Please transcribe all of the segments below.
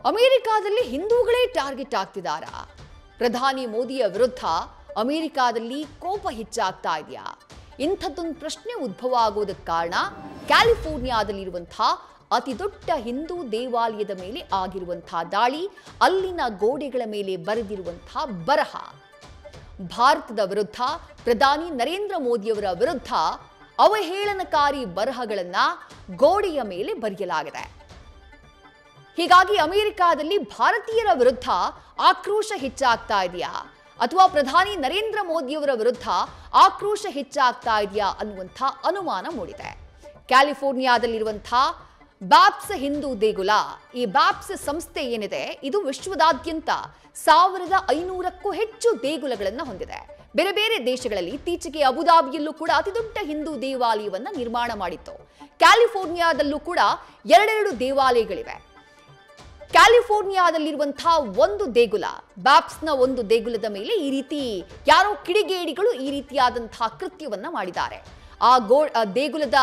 ಅಮೆರಿಕಾದಲ್ಲಿ ಹಿಂದೂಗಳೇ ಟಾರ್ಗೆಟ್ ಆಗ್ತಿದ್ದಾರಾ? ಪ್ರಧಾನಿ ಮೋದಿಯ ವಿರುದ್ಧ ಅಮೆರಿಕಾದಲ್ಲಿ ಕೋಪ ಹೆಚ್ಚಾಗ್ತಾ ಇದೆಯಾ? ಇಂಥದ್ದೊಂದು ಪ್ರಶ್ನೆ ಉದ್ಭವ ಆಗೋದಕ್ಕೆ ಕಾರಣ ಕ್ಯಾಲಿಫೋರ್ನಿಯಾದಲ್ಲಿರುವಂತಹ ಅತಿ ದೊಡ್ಡ ಹಿಂದೂ ದೇವಾಲಯದ ಮೇಲೆ ಆಗಿರುವಂತಹ ದಾಳಿ, ಅಲ್ಲಿನ ಗೋಡೆಗಳ ಮೇಲೆ ಬರೆದಿರುವಂತಹ ಬರಹ. ಭಾರತದ ವಿರುದ್ಧ ಪ್ರಧಾನಿ ನರೇಂದ್ರ ಮೋದಿಯವರ ವಿರುದ್ಧ ಅವಹೇಳನಕಾರಿ ಬರಹಗಳನ್ನ ಗೋಡೆಯ ಮೇಲೆ ಬರೆಯಲಾಗಿದೆ. ಹೀಗಾಗಿ ಅಮೆರಿಕಾದಲ್ಲಿ ಭಾರತೀಯರ ವಿರುದ್ಧ ಆಕ್ರೋಶ ಹೆಚ್ಚಾಗ್ತಾ ಇದೆಯಾ ಅಥವಾ ಪ್ರಧಾನಿ ನರೇಂದ್ರ ಮೋದಿಯವರ ವಿರುದ್ಧ ಆಕ್ರೋಶ ಹೆಚ್ಚಾಗ್ತಾ ಇದೆಯಾ ಅನ್ನುವಂಥ ಅನುಮಾನ ಮೂಡಿದೆ. ಕ್ಯಾಲಿಫೋರ್ನಿಯಾದಲ್ಲಿರುವಂತಹ ಬ್ಯಾಪ್ಸ್ ಹಿಂದೂ ದೇಗುಲ, ಈ ಬ್ಯಾಪ್ಸ್ ಸಂಸ್ಥೆ ಏನಿದೆ ಇದು ವಿಶ್ವದಾದ್ಯಂತ 1500ಕ್ಕೂ ಹೆಚ್ಚು ದೇಗುಲಗಳನ್ನು ಹೊಂದಿದೆ. ಬೇರೆ ಬೇರೆ ದೇಶಗಳಲ್ಲಿ ಇತ್ತೀಚೆಗೆ ಅಬುದಾಬಿಯಲ್ಲೂ ಕೂಡ ಅತಿದೊಡ್ಡ ಹಿಂದೂ ದೇವಾಲಯವನ್ನು ನಿರ್ಮಾಣ ಮಾಡಿತ್ತು. ಕ್ಯಾಲಿಫೋರ್ನಿಯಾದಲ್ಲೂ ಕೂಡ ಎರಡೆರಡು ದೇವಾಲಯಗಳಿವೆ. ಕ್ಯಾಲಿಫೋರ್ನಿಯಾದಲ್ಲಿರುವಂತಹ ಒಂದು ದೇಗುಲ, ಬ್ಯಾಪ್ಸ್ನ ಒಂದು ದೇಗುಲದ ಮೇಲೆ ಈ ರೀತಿ ಯಾರೋ ಕಿಡಿಗೇಡಿಗಳು ಈ ರೀತಿಯಾದಂತಹ ಕೃತ್ಯವನ್ನ ಮಾಡಿದ್ದಾರೆ. ಆ ದೇಗುಲದ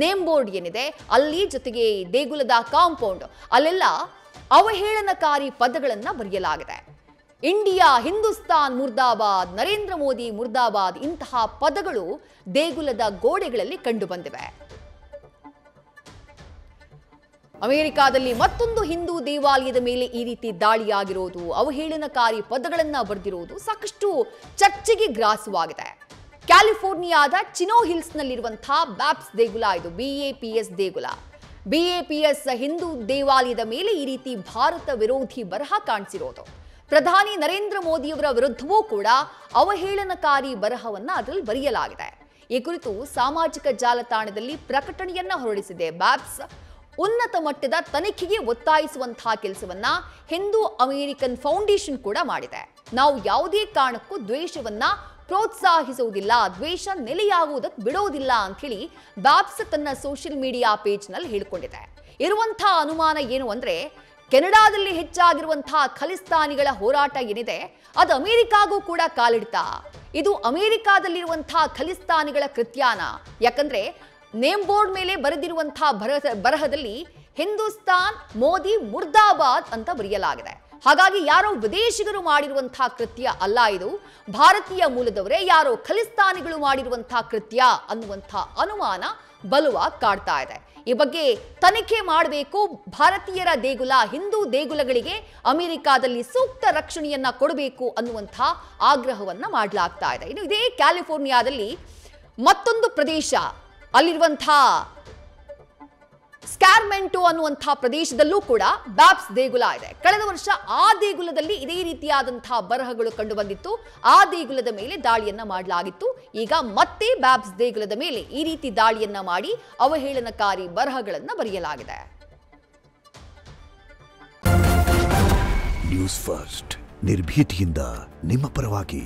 ನೇಮ್ ಬೋರ್ಡ್ ಏನಿದೆ ಅಲ್ಲಿ, ಜೊತೆಗೆ ದೇಗುಲದ ಕಾಂಪೌಂಡ್ ಅಲ್ಲೆಲ್ಲ ಅವಹೇಳನಕಾರಿ ಪದಗಳನ್ನ ಬರೆಯಲಾಗಿದೆ. ಇಂಡಿಯಾ, ಹಿಂದೂಸ್ತಾನ್ ಮುರ್ದಾಬಾದ್, ನರೇಂದ್ರ ಮೋದಿ ಮುರ್ದಾಬಾದ್ ಇಂತಹ ಪದಗಳು ದೇಗುಲದ ಗೋಡೆಗಳಲ್ಲಿ ಕಂಡು ಬಂದಿವೆ. ಅಮೆರಿಕಾದಲ್ಲಿ ಮತ್ತೊಂದು ಹಿಂದೂ ದೇವಾಲಯದ ಮೇಲೆ ಈ ರೀತಿ ದಾಳಿಯಾಗಿರೋದು, ಅವಹೇಳನಕಾರಿ ಪದಗಳನ್ನ ಬರೆದಿರೋದು ಸಾಕಷ್ಟು ಚರ್ಚೆಗೆ ಗ್ರಾಸವಾಗಿದೆ. ಕ್ಯಾಲಿಫೋರ್ನಿಯಾದ ಚಿನೋ ಹಿಲ್ಸ್ನಲ್ಲಿರುವಂತಹ ಬ್ಯಾಪ್ಸ್ ದೇಗುಲ, ಇದು BAPS ದೇಗುಲ. BAPS ಹಿಂದೂ ದೇವಾಲಯದ ಮೇಲೆ ಈ ರೀತಿ ಭಾರತ ವಿರೋಧಿ ಬರಹ ಕಾಣಿಸಿರೋದು. ಪ್ರಧಾನಿ ನರೇಂದ್ರ ಮೋದಿಯವರ ವಿರುದ್ಧವೂ ಕೂಡ ಅವಹೇಳನಕಾರಿ ಬರಹವನ್ನ ಅದರಲ್ಲಿ ಬರೆಯಲಾಗಿದೆ. ಈ ಕುರಿತು ಸಾಮಾಜಿಕ ಜಾಲತಾಣದಲ್ಲಿ ಪ್ರಕಟಣೆಯನ್ನ ಹೊರಡಿಸಿದೆ ಬ್ಯಾಪ್ಸ್. ಉನ್ನತ ಮಟ್ಟದ ತನಿಖೆಗೆ ಒತ್ತಾಯಿಸುವಂತಹ ಕೆಲಸವನ್ನ ಹಿಂದೂ ಅಮೆರಿಕನ್ ಫೌಂಡೇಶನ್ ಕೂಡ ಮಾಡಿದೆ. ನಾವು ಯಾವುದೇ ಕಾರಣಕ್ಕೂ ದ್ವೇಷವನ್ನ ಪ್ರೋತ್ಸಾಹಿಸುವುದಿಲ್ಲ, ದ್ವೇಷ ನೆಲೆಯಾಗುವುದಕ್ಕೆ ಬಿಡೋದಿಲ್ಲ ಅಂತ ಹೇಳಿ ಬ್ಯಾಪ್ಸ್ ತನ್ನ ಸೋಷಿಯಲ್ ಮೀಡಿಯಾ ಪೇಜ್ನಲ್ಲಿ ಹೇಳಿಕೊಂಡಿದೆ. ಇರುವಂತಹ ಅನುಮಾನ ಏನು ಅಂದ್ರೆ, ಕೆನಡಾದಲ್ಲಿ ಹೆಚ್ಚಾಗಿರುವಂತಹ ಖಲಿಸ್ತಾನಿಗಳ ಹೋರಾಟ ಏನಿದೆ ಅದು ಅಮೆರಿಕಾಗೂ ಕೂಡ ಕಾಲಿಡ್ತ. ಇದು ಅಮೆರಿಕಾದಲ್ಲಿರುವಂತಹ ಖಲಿಸ್ತಾನಿಗಳ ಕೃತ್ಯಾನ? ಯಾಕಂದ್ರೆ ನೇಮ್ ಬೋರ್ಡ್ ಮೇಲೆ ಬರೆದಿರುವಂತಹ ಬರಹದಲ್ಲಿ ಹಿಂದೂಸ್ತಾನ್ ಮೋದಿ ಮುರ್ದಾಬಾದ್ ಅಂತ ಬರೆಯಲಾಗಿದೆ. ಹಾಗಾಗಿ ಯಾರೋ ವಿದೇಶಿಗರು ಮಾಡಿರುವಂತಹ ಕೃತ್ಯ ಅಲ್ಲ, ಇದು ಭಾರತೀಯ ಮೂಲದವರೇ ಯಾರೋ ಖಲಿಸ್ತಾನಿಗಳು ಮಾಡಿರುವಂತಹ ಕೃತ್ಯ ಅನ್ನುವಂತಹ ಅನುಮಾನ ಬಲವಾಗಿ ಕಾಡ್ತಾ ಇದೆ. ಈ ಬಗ್ಗೆ ತನಿಖೆ ಮಾಡಬೇಕು. ಭಾರತೀಯರ ದೇಗುಲ, ಹಿಂದೂ ದೇಗುಲಗಳಿಗೆ ಅಮೆರಿಕಾದಲ್ಲಿ ಸೂಕ್ತ ರಕ್ಷಣೆಯನ್ನ ಕೊಡಬೇಕು ಅನ್ನುವಂತಹ ಆಗ್ರಹವನ್ನ ಮಾಡಲಾಗ್ತಾ ಇದೆ. ಇನ್ನು ಇದೇ ಕ್ಯಾಲಿಫೋರ್ನಿಯಾದಲ್ಲಿ ಮತ್ತೊಂದು ಪ್ರದೇಶ, ಅಲ್ಲಿರುವಂತಹ ಸ್ಕ್ಯಾರ್ಮೆಂಟೋ ಅನ್ನುವಂತಹ ಪ್ರದೇಶದಲ್ಲೂ ಕೂಡ ಬ್ಯಾಪ್ಸ್ ದೇಗುಲ ಇದೆ. ಕಳೆದ ವರ್ಷ ಆ ದೇಗುಲದಲ್ಲಿ ಇದೇ ರೀತಿಯಾದಂತಹ ಬರಹಗಳು ಕಂಡು ಬಂದಿತ್ತು. ಆ ದೇಗುಲದ ಮೇಲೆ ದಾಳಿಯನ್ನ ಮಾಡಲಾಗಿತ್ತು. ಈಗ ಮತ್ತೆ ಬ್ಯಾಪ್ಸ್ ದೇಗುಲದ ಮೇಲೆ ಈ ರೀತಿ ದಾಳಿಯನ್ನ ಮಾಡಿ ಅವಹೇಳನಕಾರಿ ಬರಹಗಳನ್ನ ಬರೆಯಲಾಗಿದೆ. ನ್ಯೂಸ್ ಫಸ್ಟ್, ನಿರ್ಭೀತಿಯಿಂದ ನಿಮ್ಮ ಪರವಾಗಿ.